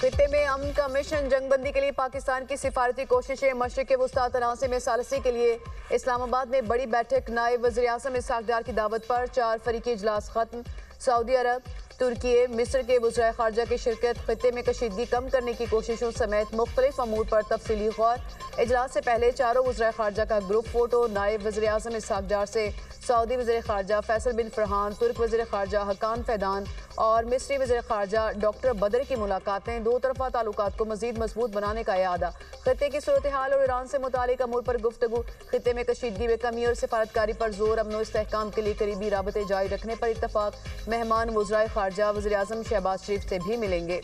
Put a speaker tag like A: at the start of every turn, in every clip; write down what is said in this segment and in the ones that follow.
A: खित्ते में अमन का मिशन जंगबंदी के लिए पाकिस्तान की सिफारती कोशिशें। मशरिक़ वस्ता तनाज़े में सालसी के लिए इस्लामाबाद में बड़ी बैठक। नायब वज़ीर आज़म इसहाक़ डार की दावत पर 4 फरीकी इजलास खत्म। सऊदी अरब, तुर्की, मिस्र के वज़ीर ख़ारजा की शिरकत। खित्ते में कशीदगी कम करने की कोशिशों समेत मुख्तलिफ अमूर पर तफसीली गौर। इजलास से पहले चारों वज़ीर ख़ारजा का ग्रुप फोटो। नायब वज़ीर आज़म इसहाक़ डार से सऊदी वज़ीर ख़ारजा फैसल बिन फरहान, तुर्क वज़ीर ख़ारजा हकान फैदान और मिस्री वज़ीर ख़ारजा डॉक्टर बदर की मुलाकातें। दो तरफ़ा ताल्लुकात को मज़ीद मजबूत बनाने का इरादा। खित्ते की सूरत हाल और ईरान से मुतालिक अमूर पर गुफ्तगू। खित्ते में कशीदगी में कमी और सिफारतकारी पर जोर। अमन व इस्तेहकाम के लिए करीबी राबते जारी रखने पर इत्तफ़ाक़। मेहमान वज़राए ख़ारजा वज़ीर आज़म शहबाज शरीफ से भी मिलेंगे।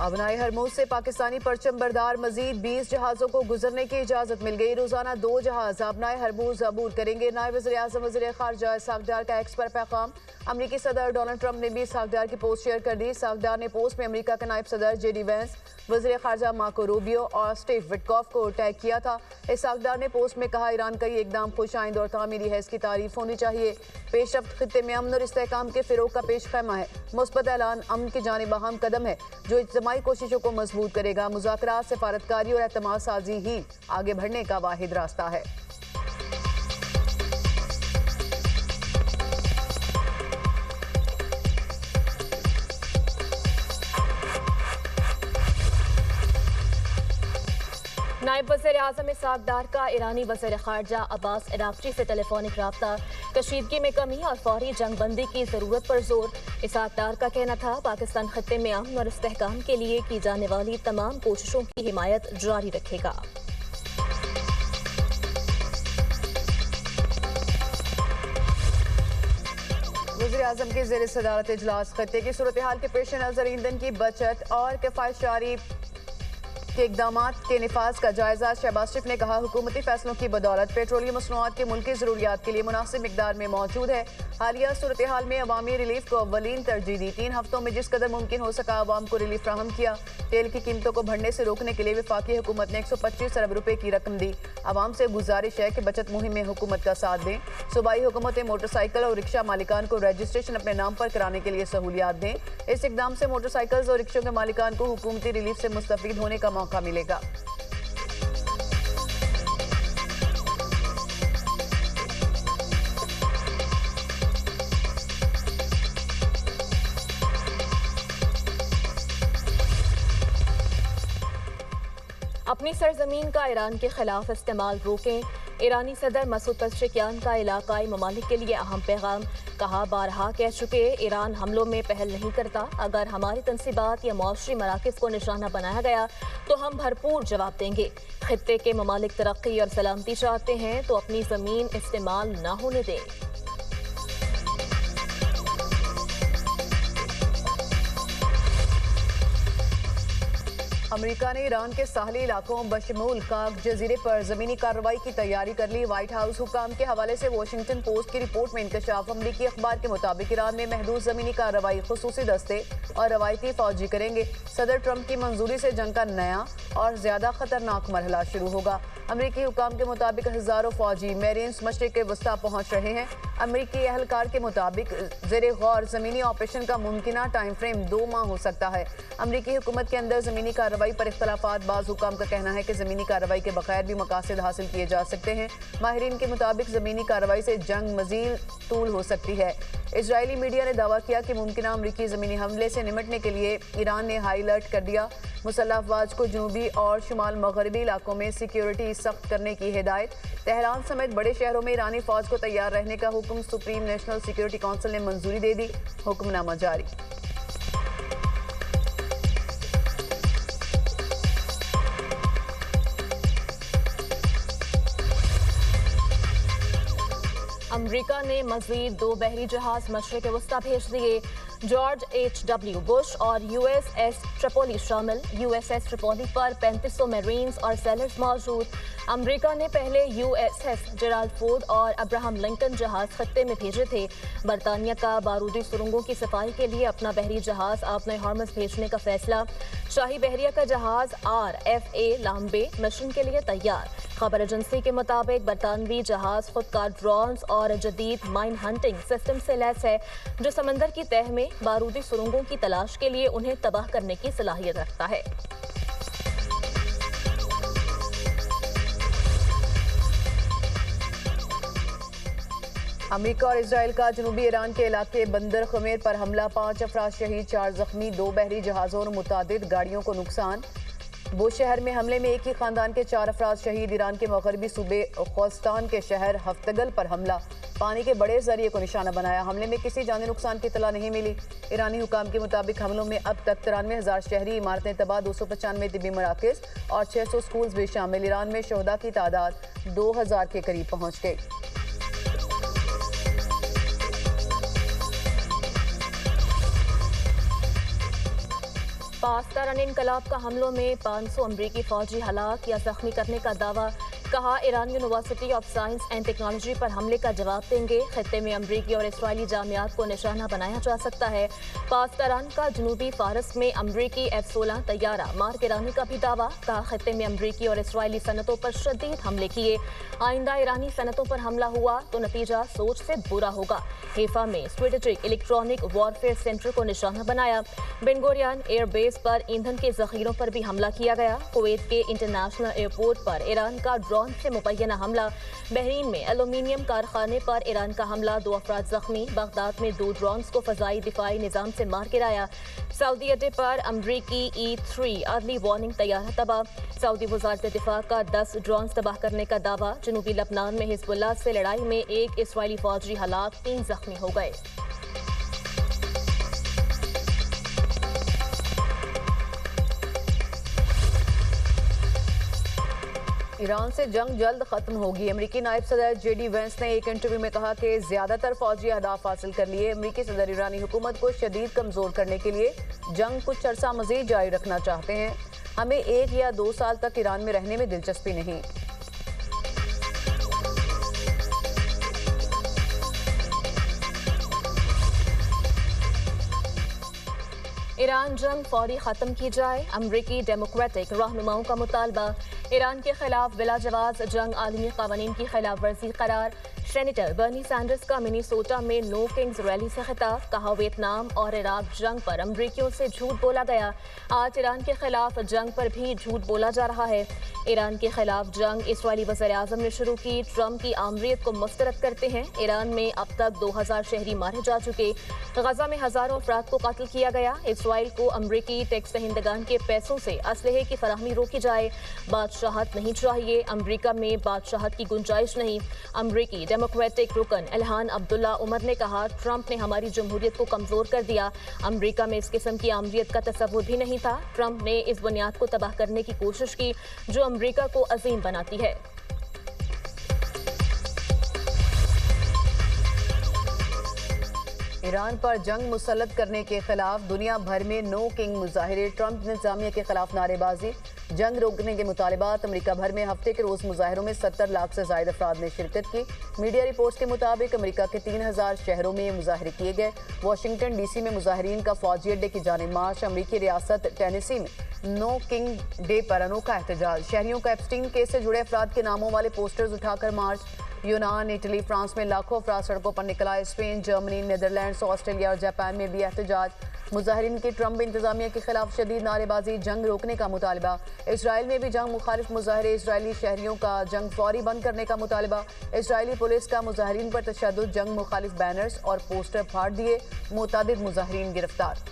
A: अबनाए हरमूज से पाकिस्तानी परचम बरदार मजीद 20 जहाज़ों को गुजरने की इजाज़त मिल गई। रोज़ाना 2 जहाज़ अबनाए हरमूज अबूर करेंगे। नायब वज़ीर आज़म वज़ीर ख़ारजा इसहाक़ डार का एक्स पर पैगाम। अमरीकी सदर डोनाल्ड ट्रंप ने भी इसहाक़ डार की पोस्ट शेयर कर दी। इसहाक़ डार ने पोस्ट में अमरीका के नायब सदर JD वैंस, वज़ीर ख़ारजा मार्को रूबियो और स्टीव विटकॉफ को टैग किया था। इसहाक़ डार ने पोस्ट में कहा, ईरान का ये इक़दाम खुश आइंद और तामीरी है, इसकी तारीफ होनी चाहिए। पेशरफ्त खित्ते में अमन और इस्तेहकाम के फ़िरोग का पेश खैमा है। मुस्बत ऐलान अमन की जानिब अहम कदम है जो इज्तिमाई कोशिशों को मजबूत करेगा। मुज़ाकरात, सिफारतकारी और एतमाद साजी ही आगे बढ़ने का वाहिद रास्ता है।
B: नायब वज़ीर आज़म इसहाक़ डार का ईरानी वज़ीर ख़ारजा अब्बास अराग़ची से टेलीफोनिक रब्ता। कशीदगी में कमी और फौरी जंगबंदी की ज़रूरत पर जोर। इसहाक़ डार का कहना था, पाकिस्तान खित्ते में अमन और इस्तेहकाम के लिए की जाने वाली तमाम कोशिशों की हिमायत जारी रखेगा।
A: वज़ीर आज़म के ज़ेर सदारत इजलास। खित्ते की सूरत हाल के पेश नज़र ईंधन की बचत और किफ़ायतशारी के इक़दामात के निफाज का जायजा। शहबाज शरीफ ने कहा, हुकूमती फैसलों की बदौलत पेट्रोलियम मसनूआत के मुल्की ज़रूरियात के लिए मुनासिब मिकदार में मौजूद है। हालिया सूरत हाल में अवामी रिलीफ को अव्वलीन तरजीह दी। 3 हफ्तों में जिस कदर मुमकिन हो सका अवाम को रिलीफ फ्राहम किया। तेल की कीमतों को बढ़ने से रोकने के लिए वफाकी हुकूमत ने 125 अरब रुपए की रकम दी। अवाम से गुजारिश है कि बचत मुहिम में हुकूमत का साथ दें। सूबाई हुकूमतें मोटरसाइकिल और रिक्शा मालिकान को रजिस्ट्रेशन अपने नाम पर कराने के लिए सहूलियात दें। इस इकदाम से मोटरसाइकिल्स और रिक्शों के मालिकान को हुकूमती रिलीफ से मुस्तफीद होने का मौका मिलेगा।
B: अपनी सरजमीन का ईरान के खिलाफ इस्तेमाल रोकें। ईरानी सदर मसूद पेज़ेश्कियान का इलाकाई ममालिक के लिए अहम पैगाम। कहा, बारहा कह चुके, ईरान हमलों में पहल नहीं करता। अगर हमारी तनसीबात या मौशरी मराकिज़ को निशाना बनाया गया तो हम भरपूर जवाब देंगे। खित्ते के ममालिक तरक्की और सलामती चाहते हैं तो अपनी ज़मीन इस्तेमाल न होने दें।
A: अमेरिका ने ईरान के साहली इलाकों बशमूल काक जजीरे पर ज़मीनी कार्रवाई की तैयारी कर ली। व्हाइट हाउस हुकाम के हवाले से वॉशिंगटन पोस्ट की रिपोर्ट में इंकशाफ। अमरीकी अखबार के मुताबिक ईरान में महदूद ज़मीनी कार्रवाई खुसूसी दस्ते और रवायती फौजी करेंगे। सदर ट्रंप की मंजूरी से जंग का नया और ज्यादा खतरनाक मरहला शुरू होगा। अमरीकी हुकाम के मुताबिक हज़ारों फौजी मेरीन्स मशरिक़ वस्ता पहुँच रहे हैं। अमरीकी एहलकार के मुताबिक ज़ेरे गौर ज़मीनी ऑपरेशन का मुमकिना टाइम फ्रेम 2 माह हो सकता है। अमरीकी हुकूमत के अंदर ज़मीनी कार्रवाई पर इख्तलाफात। बाज़ हुकाम का कहना है कि ज़मीनी कार्रवाई के बगैर भी मकासद हासिल किए जा सकते हैं। माहिरीन के मुताबिक ज़मीनी कार्रवाई से जंग मज़ीद तूल हो सकती है। इजरायली मीडिया ने दावा किया कि मुमकिन अमरीकी ज़मीनी हमले से निमटने के लिए ईरान ने हाई अलर्ट कर दिया। मुसल्लह अफवाज को जनूबी और शुमाल मगरबी इलाकों में सिक्योरिटी सख्त करने की हिदायत। तेहरान समेत बड़े शहरों में ईरानी फौज को तैयार रहने का हुक्म। सुप्रीम नेशनल सिक्योरिटी काउंसिल ने मंजूरी दे दी। हुक्मनामा जारी।
B: अमरीका ने मजीद 2 बहरी जहाज मशरिक़ वस्ता भेज दिए। George H.W. बुश और USS ट्रिपोली शामिल। USS ट्रिपोली पर 3500 मेरीन्स और सेलर्स मौजूद। अमेरिका ने पहले USS जेराल्ड फोर्ड और अब्राहम लिंकन जहाज खत्ते में भेजे थे। बरतानिया का बारूदी सुरंगों की सफाई के लिए अपना बहरी जहाज आपने हॉर्मस भेजने का फैसला। शाही बहरिया का जहाज RFA लाम्बे मिशन के लिए तैयार। खबर एजेंसी के मुताबिक बरतानवी जहाज खुदकार ड्रोन्स और जदीद माइन हंटिंग सिस्टम से लैस है, जो समंदर की तह में बारूदी सुरंगों की तलाश के लिए उन्हें तबाह करने की सलाहियत रखता है।
A: अमेरिका और इसराइल का जनूबी ईरान के इलाके बंदर खमेर पर हमला, 5 अफराद शहीद, 4 जख्मी, 2 बहरी जहाजों और मुतादिद गाड़ियों को नुकसान। वो शहर में हमले में एक ही खानदान के 4 अफराद शहीद। ईरान के मगरबी सूबे खोस्तान के शहर हफ्तगल पर हमला, पानी के बड़े जरिए को निशाना बनाया। हमले में किसी जानी नुकसान की इतला नहीं मिली। ईरानी हुकाम के मुताबिक हमलों में अब तक 93,000 शहरी इमारतें तबाह, 295 तिब्बी मराकज़ और 600 स्कूल्स भी शामिल। ईरान में शोहदा की तादाद 2000 के करीब पहुँच गई।
B: पाकिस्तान इनकलाब का हमलों में 500 अमरीकी फौजी हलाक या जख्मी करने का दावा। कहा, Iran university of science and technology पर हमले का जवाब देंगे। खत्ते में अमरीकी और इसराइली जामियात को निशाना बनाया जा सकता है। पाकिस्तान का जनूबी फारस में अमरीकी F-16 तैयारा मार गिराने का भी दावा। कहा, खत्ते में अमरीकी और इसराइली सनतों पर शदीद हमले किए। आइंदा ईरानी सनतों पर हमला हुआ तो नतीजा सोच से बुरा होगा। हेफा में स्ट्रेटेजिक इलेक्ट्रॉनिक वॉरफेयर सेंटर को निशाना बनाया। बेन गुरियन एयरबेस पर ईंधन के जखीरों पर भी हमला किया गया। कुवैत के इंटरनेशनल एयरपोर्ट पर ईरान का ड्रोन से मुबैना हमला। बहरीन में एल्यूमीनियम कारखाने पर ईरान का हमला, 2 अफराद जख्मी। बगदाद में 2 ड्रोन्स को फजाई दिफाई निजाम से मार गिराया। सऊदी अड्डे पर अमरीकी E-3 अर्ली वार्निंग तैयारा तबाह। सऊदी वजारत दिफा का 10 ड्रोन तबाह करने का दावा। जनूबी लबनान में हिजबुल्लाह से लड़ाई में 1 इसराइली फौजी हलाक, 3 जख्मी हो गए।
A: ईरान से जंग जल्द खत्म होगी। अमेरिकी नायब सदर JD वेंस ने एक इंटरव्यू में कहा कि ज्यादातर फौजी अहदाफ हासिल कर लिए। अमेरिकी सदर ईरानी हुकूमत को शदीद कमजोर करने के लिए जंग कुछ अरसा मजीद जारी रखना चाहते हैं। हमें 1 या 2 साल तक ईरान में रहने में दिलचस्पी नहीं।
B: ईरान जंग फौरी खत्म की जाए, अमरीकी डेमोक्रेटिक रहनुमाओं का मुतालबा। ईरान के खिलाफ बिला जवाज जंग आलमी कानून की खिलाफ वर्जी करार। सेनेटर बर्नी सैंडर्स का मिनीसोटा में नो किंग्स रैली से खिताब। कहा, वियतनाम और इराक जंग पर अमरीकियों से झूठ बोला गया। आज ईरान के खिलाफ जंग पर भी झूठ बोला जा रहा है। ईरान के खिलाफ जंग इसराइली वज़ीर-ए-आज़म ने शुरू की। ट्रंप की आमरीत को मुस्तरद करते हैं। ईरान में अब तक 2000 शहरी मारे जा चुके। गजा में हजारों अफराद को कत्ल किया गया। इसराइल को अमरीकी टैक्स दहिंदगान के पैसों से असलहे की फराहमी रोकी जाए। बादशाहत नहीं चाहिए, अमरीका में बादशाहत की गुंजाइश नहीं। अमरीकी डेमोक्रेटिक रुकन इल्हान अब्दुल्ला उमर ने कहा, ट्रंप ने हमारी जमहूरियत को कमजोर कर दिया। अमरीका में इस किस्म की आमरीत का तसव्वुर भी नहीं था। ट्रंप ने इस बुनियाद को तबाह करने की कोशिश की जो अमरीका को अजीम बनाती है।
A: ईरान पर जंग मुसल्लत करने के खिलाफ दुनिया भर में नो किंग मुजाहिरे। ट्रंप निजामिया के खिलाफ नारेबाजी, जंग रोकने के मुतालिबात। अमेरिका भर में हफ्ते के रोज मुजाहिरों में 70 लाख से ज्यादा अफराद ने शिरकत की। मीडिया रिपोर्ट्स के मुताबिक अमेरिका के 3000 शहरों में ये मुजाहरे किए गए। वाशिंगटन DC में मुजाहिरीन का फौजी अड्डे की जानिब मार्च। अमरीकी रियासत टेनेसी में नो किंग डे पर अनोखा एहतजाज। शहरियों का एप्स्टीन केस से जुड़े अफराद के नामों वाले पोस्टर्स उठाकर मार्च। यूनान, इटली, फ्रांस में लाखों अफराद सड़कों पर निकला। स्पेन, जर्मनी, नीदरलैंड्स, ऑस्ट्रेलिया और जापान में भी एहतजाज। मुजाहिरीन की ट्रंप इंतजामिया के खिलाफ शदीद नारेबाजी, जंग रोकने का मुतालबा। इसराइल में भी जंग मुखालिफ मुजाहरे। इसराइली शहरियों का जंग फौरी बंद करने का मुतालबा। इसराइली पुलिस का मुजाहिरीन पर तशद्दुद, जंग मुखालिफ बैनर्स और पोस्टर फाड़ दिए। मुतादिद मुजाहिरीन गिरफ्तार।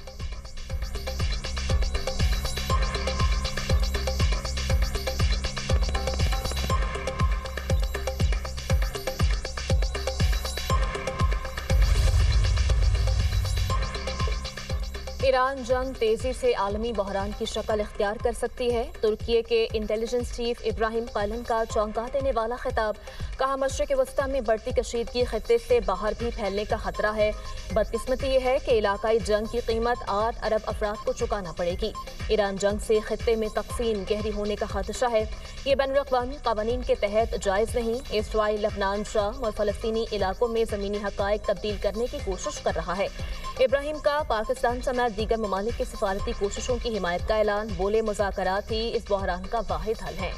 B: ईरान जंग तेजी से आलमी बहरान की शक्ल इख्तियार कर सकती है। तुर्की के इंटेलिजेंस चीफ इब्राहिम कालन का चौंका देने वाला खिताब। कहा, मशरिक वस्ता में बढ़ती कशीदगी खित्ते से बाहर भी फैलने का खतरा है। बदकिस्मती ये है कि इलाकाई जंग की कीमत 8 अरब अफराद को चुकाना पड़ेगी। ईरान जंग से खित्ते में तकसीम गहरी होने का खदशा है। ये बैनुल-अक़वामी क़वानीन के तहत जायज़ नहीं। इसराइल लबनान, शाम और फ़लस्तीनी इलाकों में ज़मीनी हक़ाइक़ तब्दील करने की कोशिश कर रहा है। इब्राहिम का पाकिस्तान समेत दीगर ममालिक की सिफारती कोशिशों की हिमायत का ऐलान। बोले, मुज़ाकरात ही इस बहरान का वाहिद हल है।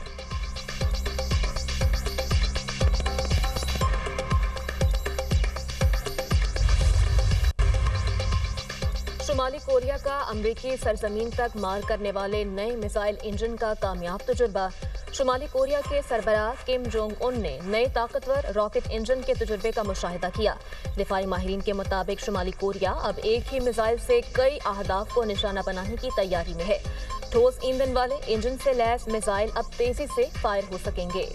B: शुमाली कोरिया का अमरीकी सरजमीन तक मार करने वाले नए मिसाइल इंजन का कामयाब तजुर्बा। शुमाली कोरिया के सरबराह किम जोंग उन ने नए ताकतवर रॉकेट इंजन के तजुर्बे का मुशाहिदा किया। दिफाई माहिरीन के मुताबिक शुमाली कोरिया अब एक ही मिसाइल से कई अहदाफ को निशाना बनाने की तैयारी में है। ठोस ईंधन वाले इंजन से लैस मिसाइल अब तेजी से फायर हो सकेंगे।